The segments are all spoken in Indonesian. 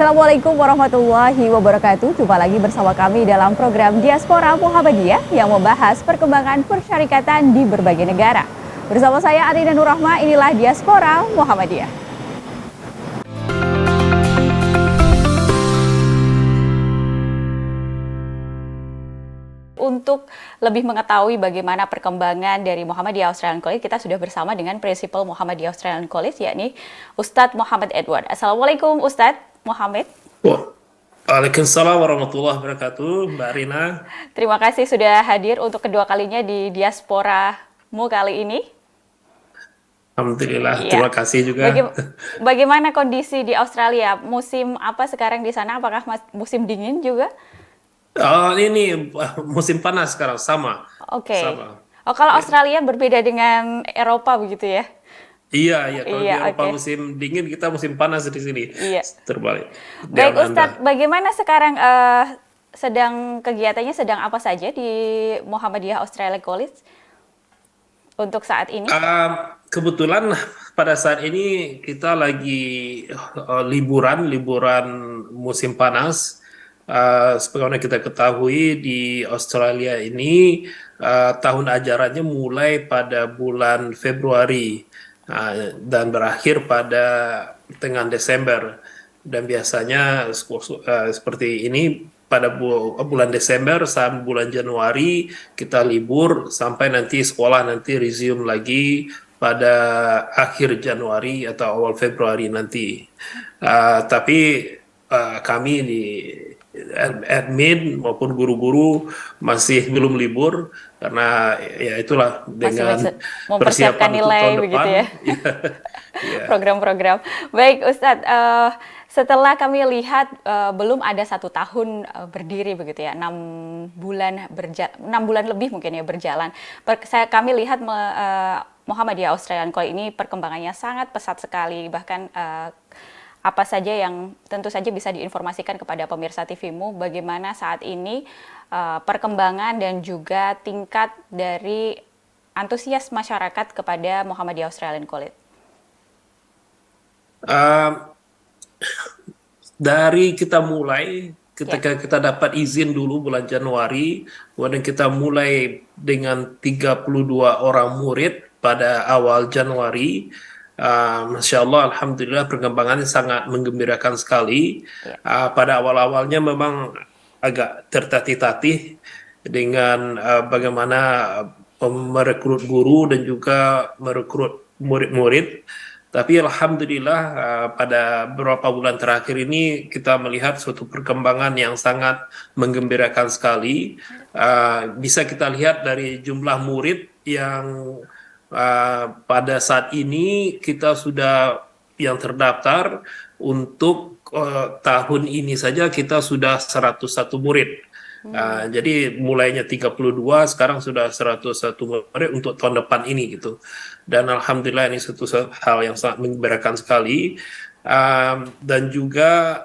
Assalamualaikum warahmatullahi wabarakatuh. Jumpa lagi bersama kami dalam program Diaspora Muhammadiyah yang membahas perkembangan persyarikatan di berbagai negara. Bersama saya Arina Nurrahma, inilah Diaspora Muhammadiyah. Untuk lebih mengetahui bagaimana perkembangan dari Muhammadiyah Australian College, kita sudah bersama dengan Prinsipal Muhammadiyah Australian College, yakni Ustadz Muhammad Edward. Assalamualaikum Ustadz Muhammad. Waalaikumsalam warahmatullahi wabarakatuh, Mbak Rina. Terima kasih sudah hadir untuk kedua kalinya di Diasporamu kali ini. Alhamdulillah, Ya. terima kasih juga. Bagaimana kondisi di Australia? Musim apa sekarang di sana? Apakah musim dingin juga? Ini musim panas sekarang, sama. Oke. Sama. Oh, kalau Ya. Australia berbeda dengan Eropa begitu ya? Iya, kalau di Iya, Eropa oke. musim dingin, kita musim panas di sini. Iya. Terbalik. Di Baik Anda. Ustadz, bagaimana sekarang kegiatannya sedang apa saja di Muhammadiyah Australia College untuk saat ini? Kebetulan pada saat ini kita lagi liburan musim panas. Sebagaimana kita ketahui di Australia ini tahun ajarannya mulai pada bulan Februari dan berakhir pada tengah Desember. Dan biasanya seperti ini pada bulan Desember sampai bulan Januari kita libur sampai nanti sekolah nanti resume lagi pada akhir Januari atau awal Februari nanti. Tapi kami di admin maupun guru-guru masih belum libur karena ya itulah Masih dengan mempersiapkan persiapan untuk nilai tahun begitu depan. ya? Ya. Program-program. Baik Ustadz, setelah kami lihat belum ada 1 tahun berdiri begitu ya, 6 bulan lebih mungkin ya berjalan. Kami lihat Muhammadiyah Australian College ini perkembangannya sangat pesat sekali, bahkan apa saja yang tentu saja bisa diinformasikan kepada pemirsa TV-mu bagaimana saat ini perkembangan dan juga tingkat dari antusias masyarakat kepada Muhammadiyah Australian College. Um, dari kita mulai ketika kita dapat izin dulu bulan Januari, kemudian kita mulai dengan 32 orang murid pada awal Januari. Masya Allah, Alhamdulillah perkembangannya sangat menggembirakan sekali. Pada awal-awalnya memang agak tertatih-tatih dengan bagaimana merekrut guru dan juga merekrut murid-murid. Tapi Alhamdulillah pada beberapa bulan terakhir ini kita melihat suatu perkembangan yang sangat menggembirakan sekali. Bisa kita lihat dari jumlah murid yang pada saat ini kita sudah yang terdaftar untuk tahun ini saja kita sudah 101 murid. Jadi mulainya 32 sekarang sudah 101 murid untuk tahun depan ini gitu. Dan alhamdulillah ini satu hal yang sangat menggembirakan sekali. Dan juga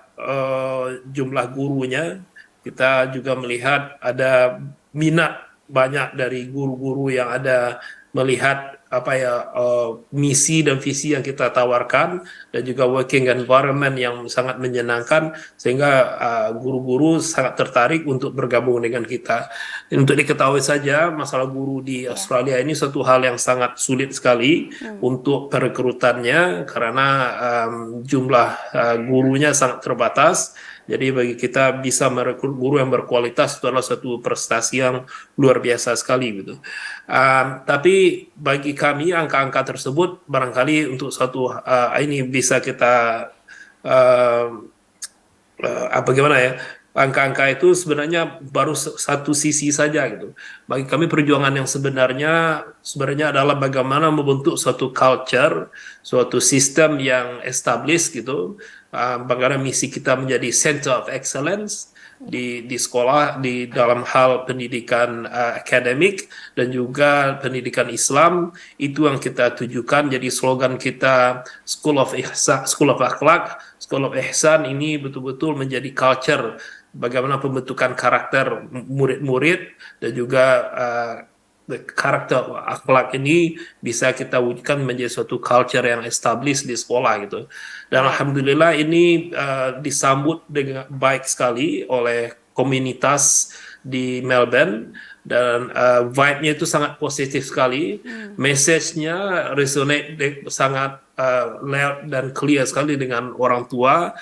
jumlah gurunya kita juga melihat ada minat banyak dari guru-guru yang ada melihat misi dan visi yang kita tawarkan dan juga working environment yang sangat menyenangkan sehingga guru-guru sangat tertarik untuk bergabung dengan kita. Dan untuk diketahui saja masalah guru di Australia ini suatu hal yang sangat sulit sekali untuk perekrutannya karena jumlah gurunya sangat terbatas. Jadi bagi kita bisa merekrut guru yang berkualitas itu adalah satu prestasi yang luar biasa sekali gitu. Tapi bagi kami angka-angka tersebut barangkali untuk satu ini bisa kita bagaimana ya, angka-angka itu sebenarnya baru satu sisi saja gitu. Bagi kami perjuangan yang sebenarnya adalah bagaimana membentuk suatu culture, suatu sistem yang established gitu. Bagaimana misi kita menjadi center of excellence di sekolah di dalam hal pendidikan akademik dan juga pendidikan Islam, itu yang kita tujukan. Jadi slogan kita School of Ihsan, School of Akhlak, School of Ihsan ini betul-betul menjadi culture bagaimana pembentukan karakter murid-murid dan juga karakter akhlak ini bisa kita wujudkan menjadi suatu culture yang established di sekolah gitu. Dan Baik. alhamdulillah ini disambut dengan baik sekali oleh komunitas di Melbourne dan vibe-nya itu sangat positif sekali. Hmm. Message-nya resonate sangat loud dan clear sekali dengan orang tua.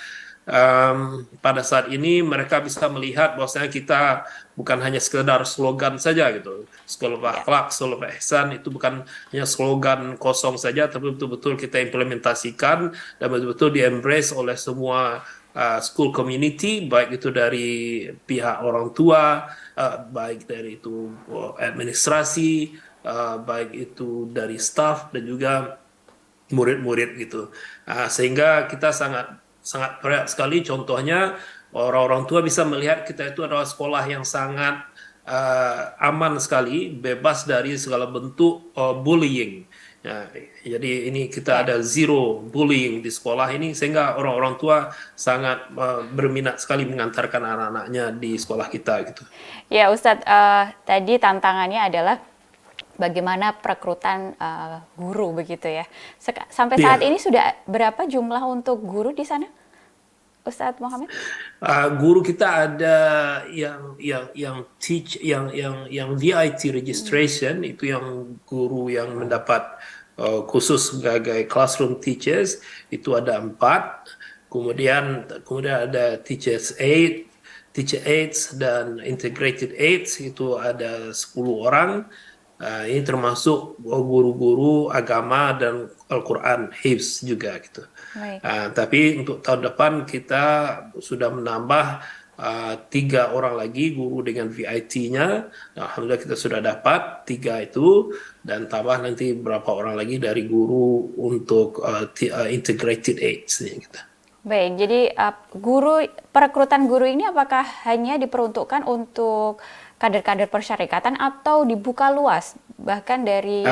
Pada saat ini mereka bisa melihat bahwasanya kita bukan hanya sekedar slogan saja gitu. Sekolah Ya. akhlak, sekolah ihsan itu bukan hanya slogan kosong saja, tapi betul-betul kita implementasikan dan betul-betul di-embrace oleh semua school community, baik itu dari pihak orang tua, baik dari itu administrasi, baik itu dari staff dan juga murid-murid gitu. Sehingga kita sangat sangat berat sekali. Contohnya orang-orang tua bisa melihat kita itu adalah sekolah yang sangat aman sekali, bebas dari segala bentuk bullying. Ya, jadi ini kita Ya. ada zero bullying di sekolah ini sehingga orang-orang tua sangat berminat sekali mengantarkan anak-anaknya di sekolah kita gitu. Ya, Ustadz, tadi tantangannya adalah bagaimana perekrutan guru begitu ya. Sampai saat Iya. ini sudah berapa jumlah untuk guru di sana, Ustadz Muhammad? Guru kita ada yang teach yang VIT registration itu yang guru yang mendapat khusus sebagai classroom teachers itu ada 4. Kemudian ada teacher aides dan integrated aides itu ada 10 orang. Ini termasuk guru-guru agama dan Al-Quran, Hifz juga gitu. Baik. Tapi untuk tahun depan kita sudah menambah 3 orang lagi guru dengan VIT-nya. Alhamdulillah kita sudah dapat 3 itu dan tambah nanti berapa orang lagi dari guru untuk integrated aids gitu. Baik, jadi perekrutan guru ini apakah hanya diperuntukkan untuk kader-kader persyarikatan atau dibuka luas, bahkan dari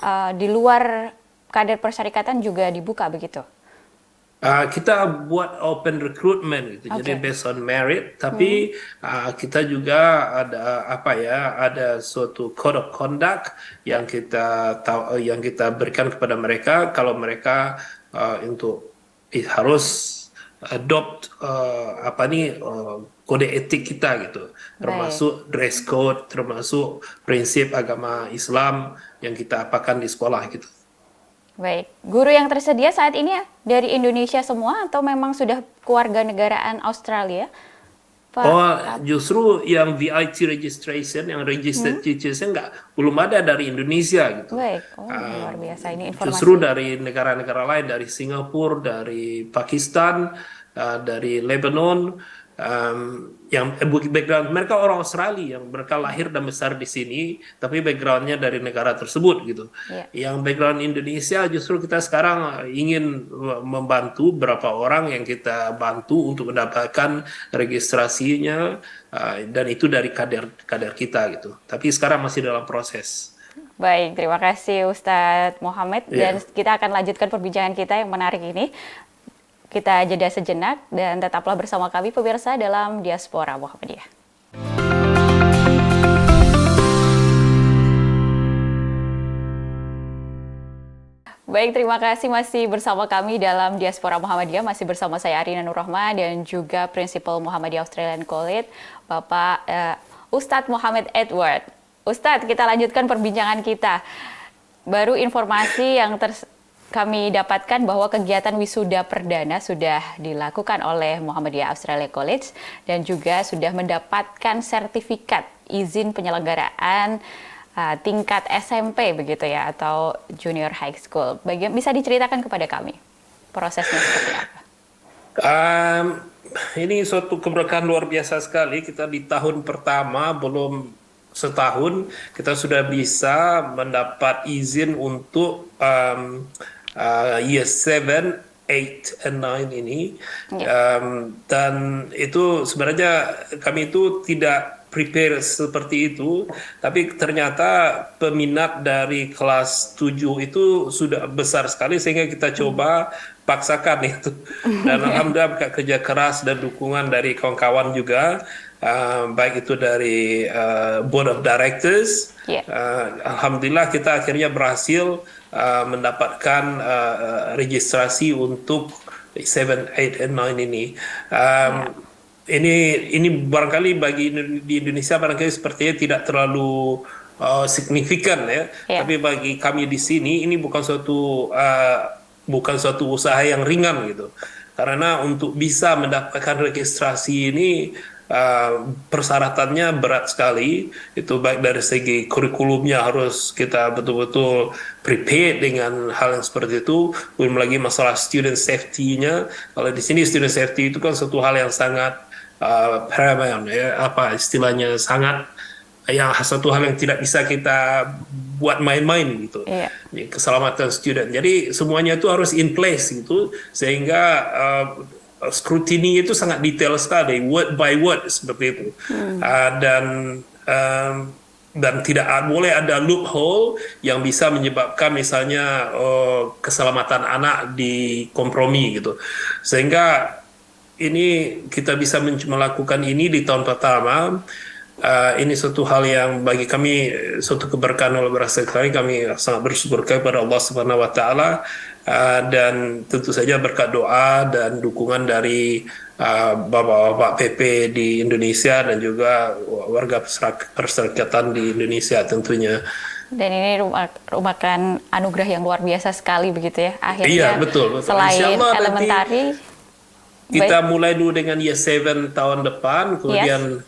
Ah, di luar kader persyarikatan juga dibuka begitu? Kita buat open recruitment gitu, jadi Oke. based on merit. Hmm. Tapi kita juga ada apa ya, ada suatu code of conduct Ya. yang kita berikan kepada mereka kalau mereka untuk harus adopt apa nih kode etik kita gitu, Baik. termasuk dress code, termasuk prinsip agama Islam yang kita apakan di sekolah gitu. Baik, guru yang tersedia saat ini dari Indonesia semua atau memang sudah kewarganegaraan Australia, Pak? Oh, justru yang VIT registration, yang Hmm? registered teachers-nya belum ada dari Indonesia gitu. Baik, oh Uh, luar biasa ini Justru informasi. dari negara-negara lain, dari Singapura, dari Pakistan, dari Lebanon, yang background mereka orang Australia yang mereka lahir dan besar di sini, tapi backgroundnya dari negara tersebut gitu. Ya. Yang background Indonesia justru kita sekarang ingin membantu beberapa orang yang kita bantu untuk mendapatkan registrasinya dan itu dari kader kita gitu. Tapi sekarang masih dalam proses. Baik, terima kasih Ustadz Muhammad dan Ya. kita akan lanjutkan perbincangan kita yang menarik ini. Kita jeda sejenak dan tetaplah bersama kami pemirsa dalam Diaspora Muhammadiyah. Baik, terima kasih masih bersama kami dalam Diaspora Muhammadiyah, masih bersama saya Arina Nurrohma dan juga Prinsipal Muhammadiyah Australian College, Bapak Ustadz Muhammad Edward. Ustadz, kita lanjutkan perbincangan kita. Baru informasi yang kami dapatkan bahwa kegiatan wisuda perdana sudah dilakukan oleh Muhammadiyah Australia College dan juga sudah mendapatkan sertifikat izin penyelenggaraan tingkat SMP begitu ya, atau junior high school. Bisa diceritakan kepada kami prosesnya seperti apa? Um, ini suatu keberkahan luar biasa sekali. Kita di tahun pertama belum setahun kita sudah bisa mendapat izin untuk year 7, 8, and 9 ini. Ya. Dan itu sebenarnya kami itu tidak prepare seperti itu, tapi ternyata peminat dari kelas 7 itu sudah besar sekali sehingga kita coba paksakan itu. Dan alhamdulillah berkat kerja keras dan dukungan dari kawan-kawan juga, baik itu dari board of directors. Ya. Alhamdulillah kita akhirnya berhasil mendapatkan registrasi untuk 7, 8, and 9 ini. Ya. Um, ini barangkali di Indonesia barangkali sepertinya tidak terlalu signifikan ya, Ya. tapi bagi kami di sini ini bukan suatu usaha yang ringan gitu. Karena untuk bisa mendapatkan registrasi ini persyaratannya berat sekali. Itu baik dari segi kurikulumnya harus kita betul-betul prepared dengan hal yang seperti itu. Belum lagi masalah student safety-nya. Kalau di sini student safety itu kan suatu hal yang sangat paramount ya, apa istilahnya sangat yang satu hal yang tidak bisa kita buat main-main gitu. Iya. Keselamatan student. Jadi semuanya itu harus in place gitu sehingga scrutiny itu sangat detail sekali, word by word seperti itu. Dan dan tidak boleh ada loophole yang bisa menyebabkan misalnya keselamatan anak dikompromi gitu. Sehingga ini kita bisa melakukan ini di tahun pertama. Ini suatu hal yang bagi kami suatu keberkahan luar biasa sekali. Kami sangat bersyukur kepada Allah Subhanahu Wa Taala dan tentu saja berkat doa dan dukungan dari bapak-bapak PP di Indonesia dan juga warga perserikatan di Indonesia tentunya. Dan ini merupakan anugerah yang luar biasa sekali begitu ya. Akhirnya Iya, betul. selain elementary, kita mulai dulu dengan year 7 tahun depan, kemudian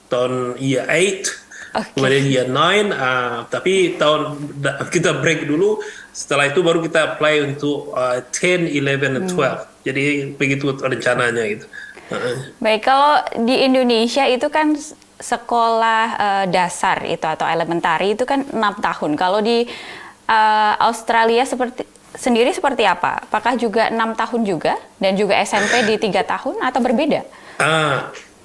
tahun year 8, kemudian year 9, tapi kita break dulu, setelah itu baru kita apply untuk 10, 11, dan 12. Jadi begitu rencananya gitu. Baik, kalau di Indonesia itu kan sekolah dasar itu atau elementary itu kan 6 tahun. Kalau di Australia sendiri seperti apa? Apakah juga 6 tahun juga dan juga SMP di 3 tahun atau berbeda?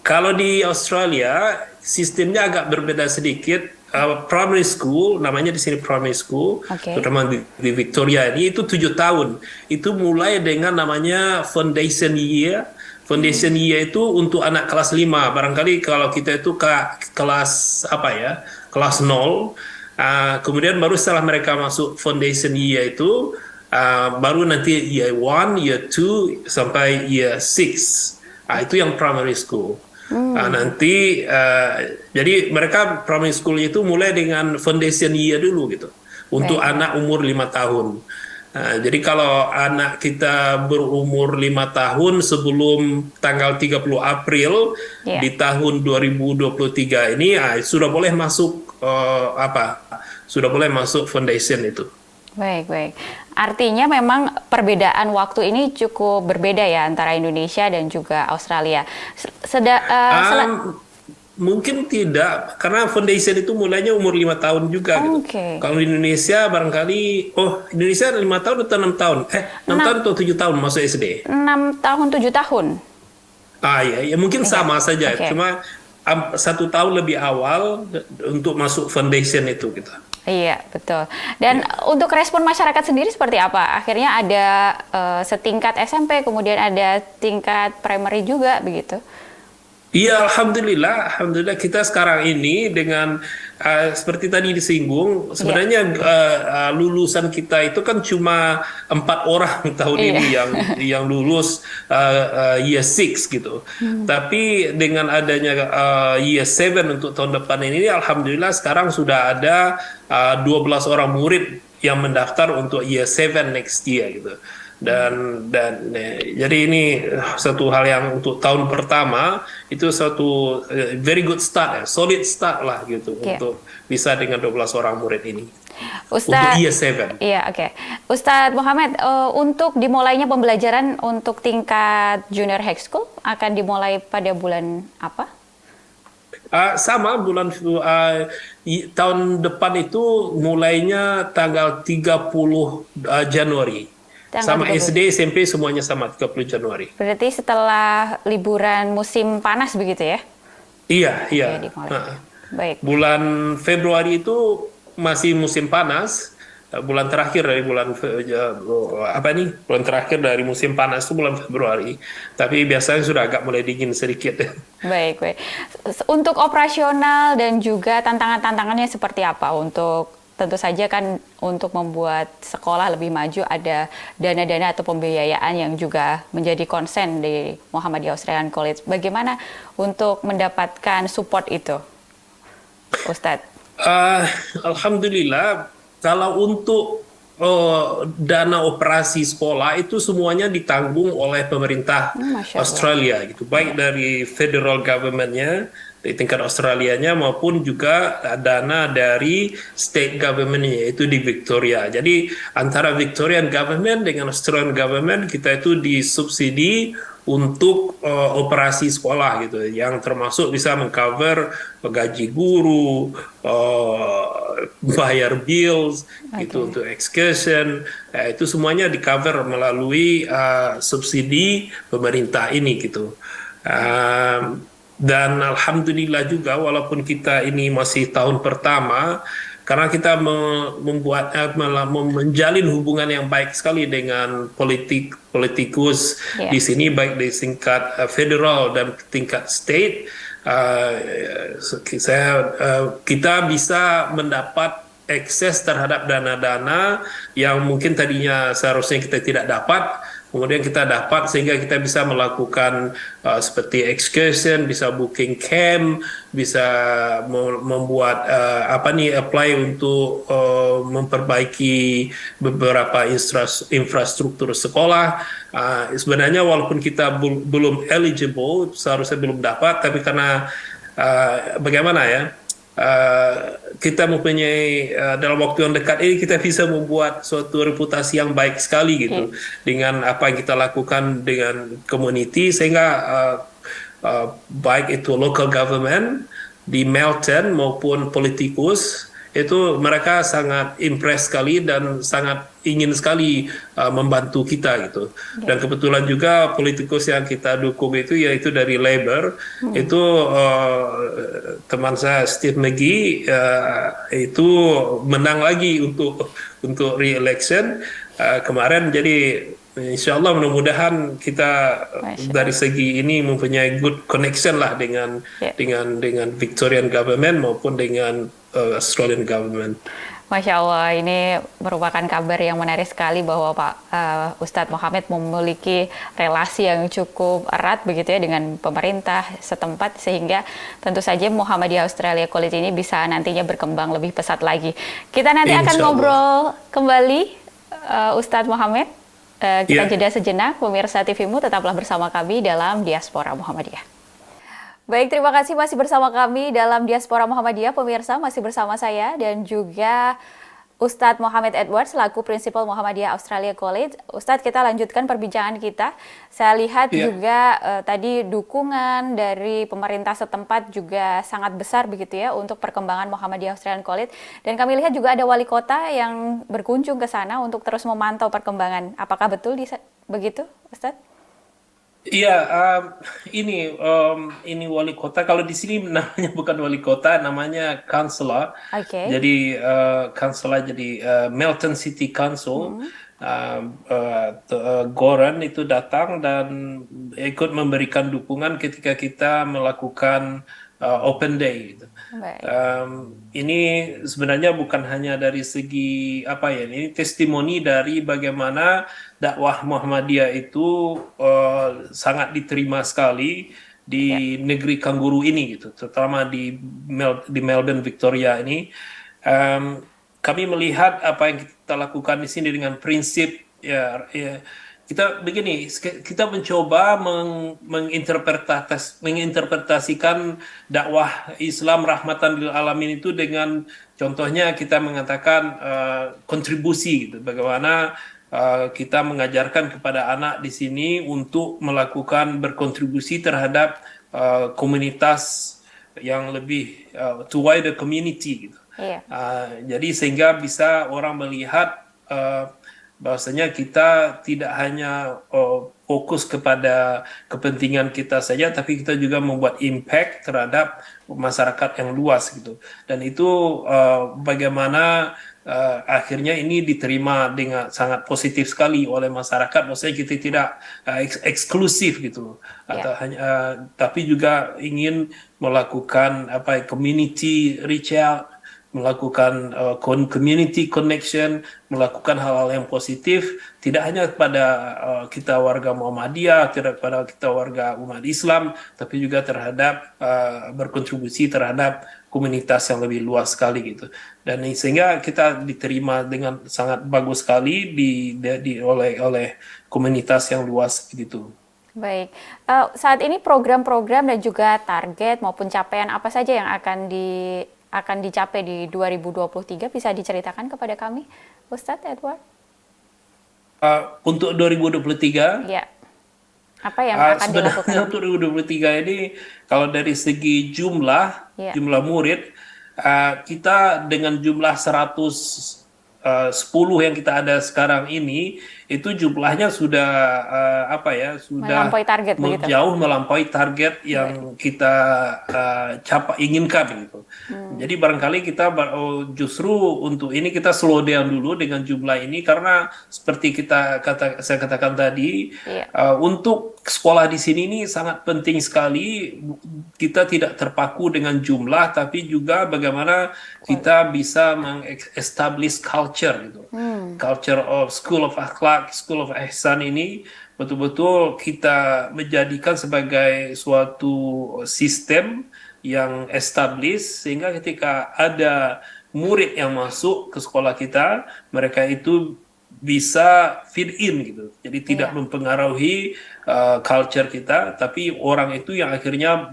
Kalau di Australia sistemnya agak berbeda sedikit. Primary school, namanya di sini primary school, terutama di Victoria ini itu 7 tahun. Itu mulai dengan namanya foundation year. Foundation year itu untuk anak kelas 5. Barangkali kalau kita itu kelas apa ya? Kelas 0. Kemudian baru setelah mereka masuk foundation year itu baru nanti year 1, year 2 sampai year 6. Itu yang primary school. Nanti jadi mereka primary school itu mulai dengan foundation year dulu gitu untuk anak umur 5 tahun. Jadi kalau anak kita berumur 5 tahun sebelum tanggal 30 April di tahun 2023 ini sudah boleh masuk sudah boleh masuk foundation itu. Baik. Artinya memang perbedaan waktu ini cukup berbeda ya antara Indonesia dan juga Australia. Mungkin tidak, karena foundation itu mulainya umur 5 tahun juga. Gitu. Kalau di Indonesia barangkali, Indonesia 5 tahun atau 6 tahun? 6 tahun atau 7 tahun masuk SD? 6 tahun, 7 tahun. Ya mungkin sama saja. Cuma 1 tahun lebih awal untuk masuk foundation itu gitu. Iya, betul. Dan untuk respon masyarakat sendiri seperti apa? Akhirnya ada setingkat SMP, kemudian ada tingkat primary juga, begitu? Iya, alhamdulillah kita sekarang ini dengan seperti tadi disinggung, sebenarnya lulusan kita itu kan cuma 4 orang tahun ini yang lulus year 6 gitu. Tapi dengan adanya year 7 untuk tahun depan ini, alhamdulillah sekarang sudah ada 12 orang murid yang mendaftar untuk year 7 next year gitu. Dan jadi ini satu hal yang untuk tahun pertama itu satu very good start, solid start lah gitu untuk bisa dengan 12 orang murid ini. Untuk year 7. Iya, Ustadz Muhammad, untuk dimulainya pembelajaran untuk tingkat junior high school akan dimulai pada bulan apa? Sama bulan tahun depan itu mulainya tanggal 30 Januari. Sama 30. SD, SMP semuanya sama 30 Januari. Berarti setelah liburan musim panas begitu ya? Iya. Baik. Bulan Februari itu masih musim panas, bulan terakhir dari bulan terakhir dari musim panas itu bulan Februari, tapi biasanya sudah agak mulai dingin sedikit. Baik, baik. Untuk operasional dan juga tantangan-tantangannya seperti apa untuk tentu saja kan untuk membuat sekolah lebih maju ada dana-dana atau pembiayaan yang juga menjadi konsen di Muhammadiyah Australian College. Bagaimana untuk mendapatkan support itu, Ustadz? Uh, Alhamdulillah, kalau untuk dana operasi sekolah itu semuanya ditanggung oleh pemerintah Masya Allah. Australia gitu, baik Ya. dari federal government-nya di tingkat Australianya maupun juga dana dari state government-nya yaitu di Victoria. Jadi antara Victorian government dengan Australian government kita itu disubsidi untuk operasi sekolah gitu, yang termasuk bisa mengcover gaji guru, bayar bills gitu Oke. untuk excursion, itu semuanya di cover melalui subsidi pemerintah ini gitu. Dan alhamdulillah juga walaupun kita ini masih tahun pertama, karena kita menjalin hubungan yang baik sekali dengan politikus di Ya. sini, baik di tingkat federal dan tingkat state. uh, kita bisa mendapat akses terhadap dana-dana yang mungkin tadinya seharusnya kita tidak dapat, kemudian kita dapat sehingga kita bisa melakukan seperti excursion, bisa booking camp, bisa membuat apply untuk memperbaiki beberapa infrastruktur sekolah. Sebenarnya walaupun kita belum eligible, seharusnya belum dapat, tapi karena bagaimana ya, kita mempunyai dalam waktu yang dekat ini kita bisa membuat suatu reputasi yang baik sekali Oke. gitu dengan apa yang kita lakukan dengan community, sehingga baik itu local government di Melton maupun politikus itu mereka sangat impress sekali dan sangat ingin sekali membantu kita gitu. Dan kebetulan juga politikus yang kita dukung itu yaitu dari Labour, itu teman saya Steve McGee itu menang lagi untuk re-election kemarin. Jadi insya Allah mudah-mudahan kita Masya dari Allah. segi ini mempunyai good connection lah dengan Ya. Victorian government maupun dengan Australian government. Masya Allah, ini merupakan kabar yang menarik sekali bahwa Pak Ustadz Mohamed memiliki relasi yang cukup erat begitu ya dengan pemerintah setempat, sehingga tentu saja Muhammadiyah Australia College ini bisa nantinya berkembang lebih pesat lagi. Kita nanti akan Insya Allah. ngobrol kembali, Ustadz Mohamed. Kita Ya. jeda sejenak, pemirsa TVMU tetaplah bersama kami dalam Diaspora Muhammadiyah. Baik, terima kasih masih bersama kami dalam Diaspora Muhammadiyah, pemirsa, masih bersama saya dan juga Ustadz Mohamed Edward selaku Prinsipal Muhammadiyah Australia College. Ustadz, kita lanjutkan perbincangan kita. Saya lihat Ya. juga tadi dukungan dari pemerintah setempat juga sangat besar begitu ya untuk perkembangan Muhammadiyah Australian College. Dan kami lihat juga ada wali kota yang berkunjung ke sana untuk terus memantau perkembangan. Apakah betul begitu, Ustadz? Iya, ini wali kota. Kalau di sini namanya bukan wali kota, namanya councillor. Oke. Jadi councillor, jadi Melton City Council. Goran itu datang dan ikut memberikan dukungan ketika kita melakukan open day gitu. Baik. Ini sebenarnya bukan hanya dari segi apa ya, ini testimoni dari bagaimana dakwah Muhammadiyah itu sangat diterima sekali Ya. di negeri kanguru ini gitu, terutama di Melbourne, Victoria ini. Em, Kami melihat apa yang kita lakukan di sini dengan prinsip ya, kita begini, kita mencoba menginterpretasikan dakwah Islam rahmatan lil alamin itu dengan contohnya kita mengatakan kontribusi gitu, bagaimana kita mengajarkan kepada anak di sini untuk melakukan berkontribusi terhadap komunitas yang lebih to wider community gitu. Iya. Jadi sehingga bisa orang melihat bahwasanya kita tidak hanya fokus kepada kepentingan kita saja, tapi kita juga membuat impact terhadap masyarakat yang luas gitu. Dan itu bagaimana akhirnya ini diterima dengan sangat positif sekali oleh masyarakat. Maksudnya kita tidak eksklusif gitu loh, Ya, atau hanya tapi juga ingin melakukan apa community reach out, melakukan community connection, melakukan hal-hal yang positif, tidak hanya pada kita warga Muhammadiyah, tidak pada kita warga umat Islam, tapi juga terhadap berkontribusi terhadap komunitas yang lebih luas sekali gitu. Dan sehingga kita diterima dengan sangat bagus sekali oleh komunitas yang luas gitu. baik. Saat ini program-program dan juga target maupun capaian apa saja yang akan dicapai di 2023 bisa diceritakan kepada kami, Ustadz Edward? Untuk 2023, Ya, apa yang akan dilakukan? sebenarnya untuk 2023 ini kalau dari segi jumlah Ya, jumlah murid, kita dengan jumlah 110 yang kita ada sekarang ini itu jumlahnya sudah apa ya, sudah melampaui target begitu. jauh melampaui target Baik. yang kita capai inginkan gitu. Jadi barangkali kita justru untuk ini kita slow down dulu dengan jumlah ini, karena seperti saya katakan tadi, Iya. untuk sekolah di sini ini sangat penting sekali. Kita tidak terpaku dengan jumlah, tapi juga bagaimana kita bisa mengestablish culture gitu. Culture of School of Akhlak, School of Ihsan ini betul-betul kita menjadikan sebagai suatu sistem yang established, sehingga ketika ada murid yang masuk ke sekolah kita, mereka itu bisa fit in gitu. Jadi tidak Iya. mempengaruhi culture kita, tapi orang itu yang akhirnya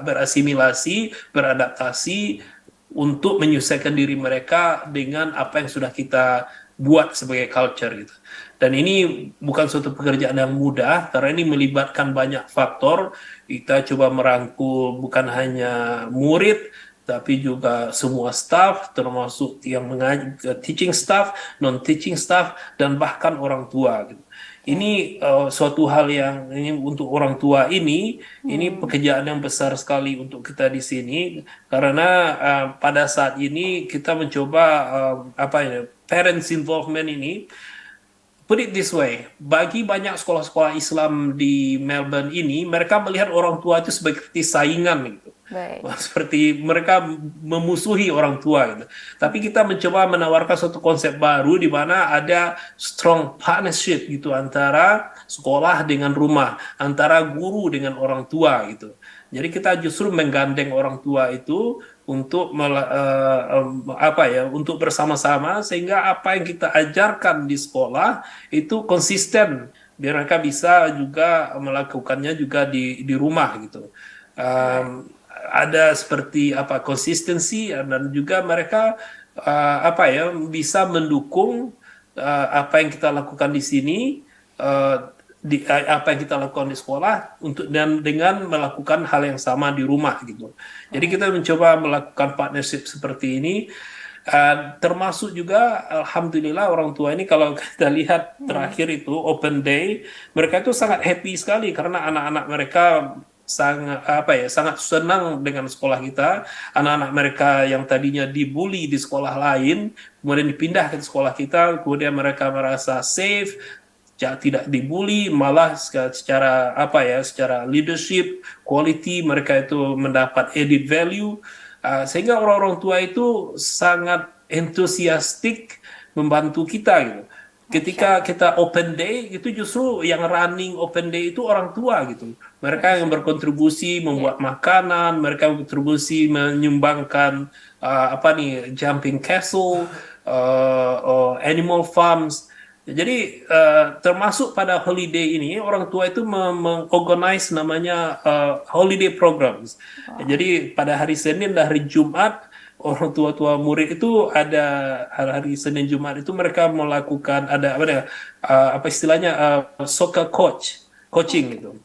berasimilasi, beradaptasi untuk menyesuaikan diri mereka dengan apa yang sudah kita buat sebagai culture gitu. Dan ini bukan suatu pekerjaan yang mudah, karena ini melibatkan banyak faktor. Kita coba merangkul bukan hanya murid, tapi juga semua staff, termasuk yang teaching staff, non-teaching staff, dan bahkan orang tua gitu. Oke. Ini suatu hal yang ini untuk orang tua ini pekerjaan yang besar sekali untuk kita di sini, karena pada saat ini kita mencoba apa ya, parents involvement ini. Put it this way, bagi banyak sekolah-sekolah Islam di Melbourne ini, mereka melihat orang tua itu seperti saingan gitu. Baik. Wah, seperti mereka memusuhi orang tua gitu. Tapi kita mencoba menawarkan suatu konsep baru di mana ada strong partnership gitu antara sekolah dengan rumah, antara guru dengan orang tua gitu. Jadi kita justru menggandeng orang tua itu untuk apa ya, untuk bersama-sama, sehingga apa yang kita ajarkan di sekolah itu konsisten, biar mereka bisa juga melakukannya juga di rumah gitu. Baik. Ada seperti apa konsistensi, dan juga mereka apa ya, bisa mendukung apa yang kita lakukan di sini, apa yang kita lakukan di sekolah, untuk dan dengan melakukan hal yang sama di rumah gitu. Jadi Baik. kita mencoba melakukan partnership seperti ini. Termasuk juga alhamdulillah orang tua ini, kalau kita lihat terakhir itu open day, mereka itu sangat happy sekali karena anak-anak mereka sangat apa ya, sangat senang dengan sekolah kita. Anak-anak mereka yang tadinya dibully di sekolah lain kemudian dipindah ke sekolah kita, kemudian mereka merasa safe, tidak dibully, malah secara apa ya, secara leadership quality mereka itu mendapat added value. Sehingga orang-orang tua itu sangat entusiastik membantu kita gitu. Masya Ketika Allah. kita open day itu, justru yang running open day itu orang tua gitu. Mereka yang Masya Allah. berkontribusi Ya. membuat makanan, mereka berkontribusi menyumbangkan apa nih, jumping castle, animal farms. Jadi termasuk pada holiday ini, orang tua itu mengorganize namanya holiday programs. Wow. Jadi pada hari Senin dan hari Jumat, orang tua-tua murid itu ada hari Senin Jumat itu mereka melakukan ada apa ya, apa istilahnya, soccer coaching Oke. gitu,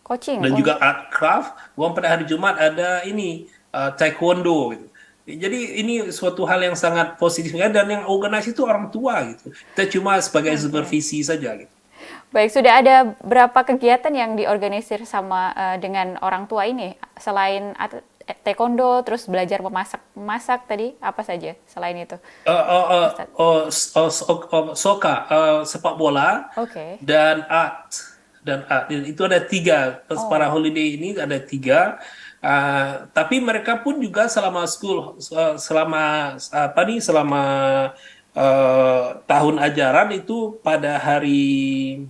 Coaching dan juga untuk art craft. Kemudian pada hari Jumat ada ini taekwondo gitu. Jadi ini suatu hal yang sangat positif ya, dan yang organize itu orang tua gitu. Kita cuma sebagai Oke. supervisi saja gitu. Baik, sudah ada berapa kegiatan yang diorganisir sama dengan orang tua ini? Selain taekwondo, terus belajar memasak tadi, apa saja selain itu, Eh, eh, eh, Ustadz? Soka, sepak bola, Oke. dan itu ada tiga. Pas para Oh, holiday ini ada tiga. Tapi mereka pun juga selama school, selama apa nih, selama tahun ajaran itu pada hari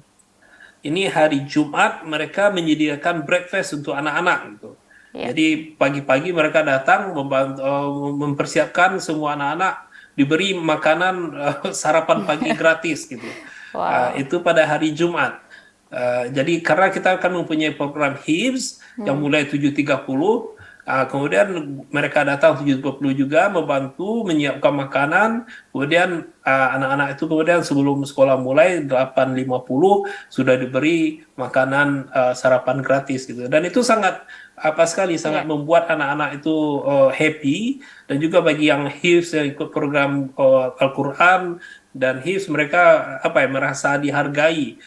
Jumat mereka menyediakan breakfast untuk anak-anak gitu. iya. Jadi pagi-pagi mereka datang mempersiapkan semua anak-anak diberi makanan sarapan pagi gratis gitu. Wow. Itu pada hari Jumat. Jadi karena kita akan mempunyai program HIBS yang Hmm, mulai 7.30, kemudian mereka datang 7.20 juga membantu menyiapkan makanan, kemudian anak-anak itu kemudian sebelum sekolah mulai 8.50 sudah diberi makanan sarapan gratis gitu. Dan itu sangat apa sekali, sangat iya. membuat anak-anak itu happy, dan juga bagi yang HIFZ yang ikut program Al-Quran dan HIFZ, mereka apa ya, merasa dihargai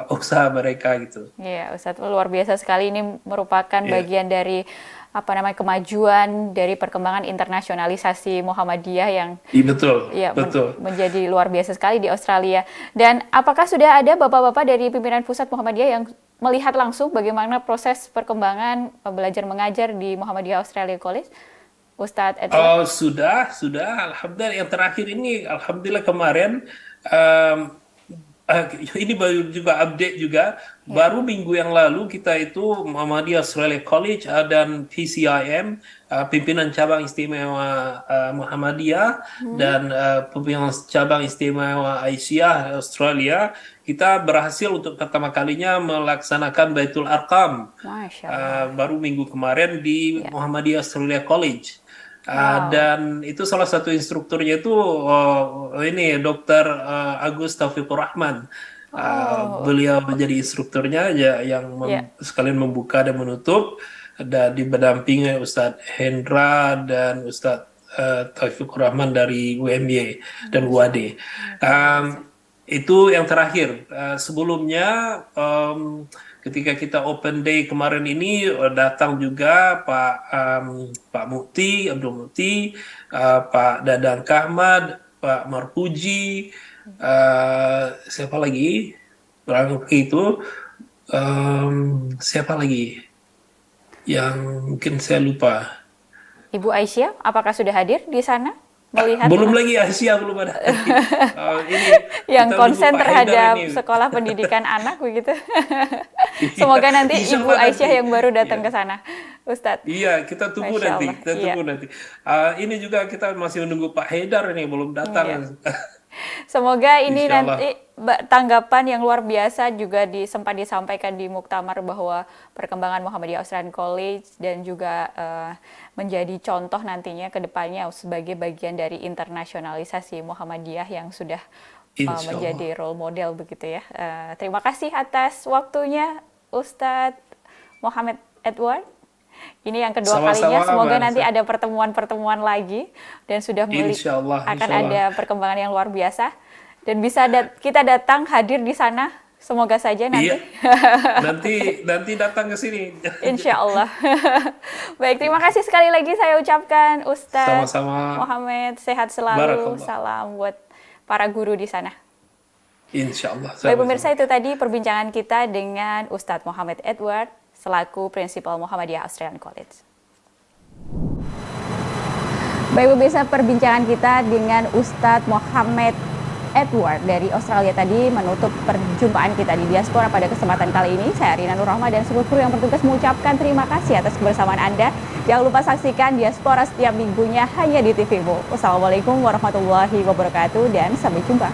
usaha mereka gitu. Iya, Ustadz, luar biasa sekali. Ini merupakan Ya, bagian dari apa namanya kemajuan dari perkembangan internasionalisasi Muhammadiyah yang iya, betul, ya betul. menjadi luar biasa sekali di Australia. Dan apakah sudah ada bapak-bapak dari pimpinan pusat Muhammadiyah yang melihat langsung bagaimana proses perkembangan belajar mengajar di Muhammadiyah Australia College, Ustadz Edward? Oh, sudah. Alhamdulillah yang terakhir ini, alhamdulillah kemarin, em, eh, ini baru juga update juga. Ya. Baru minggu yang lalu kita itu Muhammadiyah Australia College dan PCIM, pimpinan cabang istimewa Muhammadiyah Hmm, dan pimpinan cabang istimewa Aisyah Australia, kita berhasil untuk pertama kalinya melaksanakan Baitul Arqam Masya Allah. baru minggu kemarin di Ya. Muhammadiyah Australia College. Wow. Dan itu salah satu instrukturnya itu ini Dokter Agus Taufikur Rahman. Oh, Beliau menjadi instrukturnya ya, yang ya. sekalian membuka dan menutup, dan didampingi Ustadz Hendra dan Ustadz Taufikur Rahman dari UMY dan Masya UAD. Allah. Luar biasa. Um, itu yang terakhir. Sebelumnya, ketika kita open day kemarin ini, datang juga Pak Mukti, Abdul Mukti, Pak Dadang Kahmad, Pak Marpuji, siapa lagi? Orang itu, siapa lagi? Yang mungkin saya lupa. Ibu Aisyah, apakah sudah hadir di sana? Melihat Belum lah. lagi Asia, belum ada lagi. Ini Yang kita nunggu konsen Pak Haidar terhadap ini. sekolah pendidikan anak begitu. Iya, Semoga nanti insya Ibu Allah nanti. Aisyah yang baru Iya. datang ke sana, Ustadz. Iya, kita tunggu Masya nanti. Allah, Kita iya, tunggu nanti. Ini juga kita masih menunggu Pak Haidar ini, belum datang. iya. Semoga ini Insya Allah. nanti tanggapan yang luar biasa juga sempat disampaikan di Muktamar bahwa perkembangan Muhammadiyah Australian College dan juga menjadi contoh nantinya ke depannya sebagai bagian dari internasionalisasi Muhammadiyah yang sudah Insya Allah. menjadi role model begitu ya. Terima kasih atas waktunya Ustadz Muhammad Edward. Ini yang kedua kalinya, Sama-sama, Mbak semoga nanti Anissa. ada pertemuan-pertemuan lagi dan Insya Allah, akan insya Allah. ada perkembangan yang luar biasa dan bisa kita datang hadir di sana, semoga saja Iya, nanti. nanti nanti datang ke sini. Insya Allah. Baik, terima kasih sekali lagi saya ucapkan Ustadz Sama-sama. Muhammad, sehat selalu, Barakallah. salam buat para guru di sana. Insya Allah, Baik pemirsa, sama-sama. itu tadi perbincangan kita dengan Ustadz Muhammad Edward selaku Prinsipal Muhammadiyah Australian College. Baik pemirsa, perbincangan kita dengan Ustadz Muhammad Edward dari Australia tadi menutup perjumpaan kita di Diaspora pada kesempatan kali ini. Saya Rina Nur Rahma dan seluruh kru yang bertugas mengucapkan terima kasih atas kebersamaan Anda. Jangan lupa saksikan Diaspora setiap minggunya hanya di TVMO. Wassalamualaikum warahmatullahi wabarakatuh dan sampai jumpa.